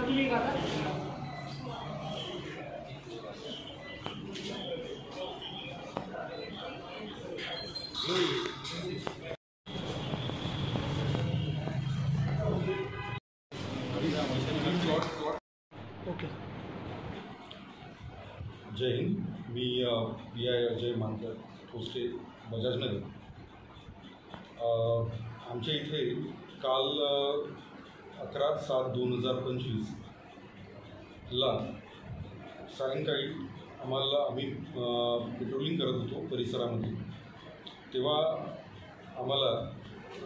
Okay. जय हिंद. मी PI Ajay मानकर, पोस्टे बजाजनगर. आमच्या इथे काल 11/7/2025 ला सायंकाळी आम्ही पेट्रोलिंग करत होतो परिसरामध्ये. तेव्हा आम्हाला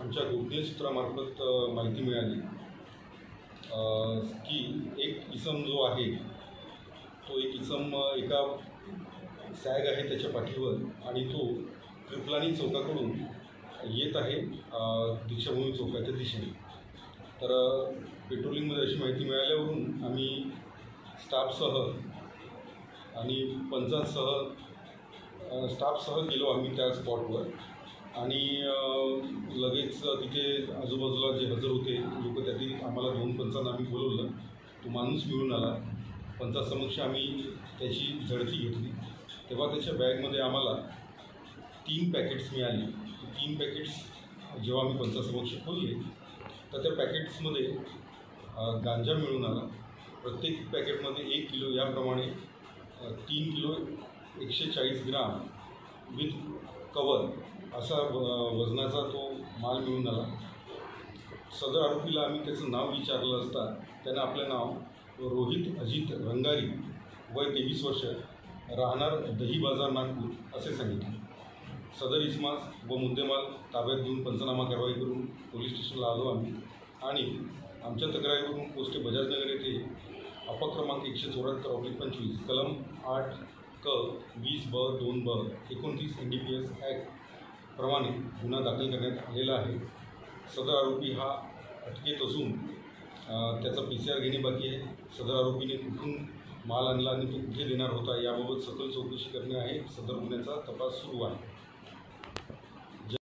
आमच्या गोपनीय सूत्रामार्फत माहिती मिळाली की एक इसम जो आहे तो एक इसम एका सॅग आहे त्याच्या पाठीवर आणि तो कृपलानी चौकाकडून येत आहे दीक्षाभूमी चौकाच्या दिशेने. तर पेट्रोलिंगमध्ये अशी माहिती मिळाल्यावरून आम्ही स्टाफसह आणि पंचांसह स्टाफसह गेलो आम्ही त्या स्पॉटवर आणि लगेच तिथे आजूबाजूला जे हजर होते लोक त्यातील आम्हाला 2 पंचांना आम्ही बोलवलं. तो माणूस मिळून आला. पंचासमक्ष आम्ही त्याची झडती घेतली. तेव्हा त्याच्या बॅगमध्ये आम्हाला 3 पॅकेट्स मिळाली. 3 पॅकेट्स जेव्हा आम्ही पंचासमक्ष खोलले तर त्या पॅकेट्समध्ये गांजा मिळून आला. प्रत्येक पॅकेटमध्ये 1 किलो याप्रमाणे 3 किलो 140 ग्राम विथ कवर असा वजनाचा तो माल मिळून आला. सदर आरोपीला आम्ही त्याचं नाव विचारलं असता त्यानं आपलं नाव रोहित अजित रंगारी, वय 23 वर्ष, राहणार दही बाजार नागपूर असे सांगितले. सदर इस्मास व मुद्देमाल ताब्यात घेऊन पंचनामा कारवाई करून पोलीस स्टेशनला आलो आम्ही आणि आमच्या तक्रारीवरून पोस्टे बजाजनगर येथे अपक्रमांक 174/25 कलम 8(क)20(ब)(2)(ब) 29 NDPS ॲक्ट प्रमाणे गुन्हा दाखल करण्यात आलेला आहे. सदर आरोपी हा अटकेत असून त्याचा PCR घेणे बाकी आहे. सदर आरोपीने कुठून माल आणला आणि तो कुठे देणार होता याबाबत सखोल चौकशी करणे आहे. सदर गुन्ह्याचा तपास सुरू आहे.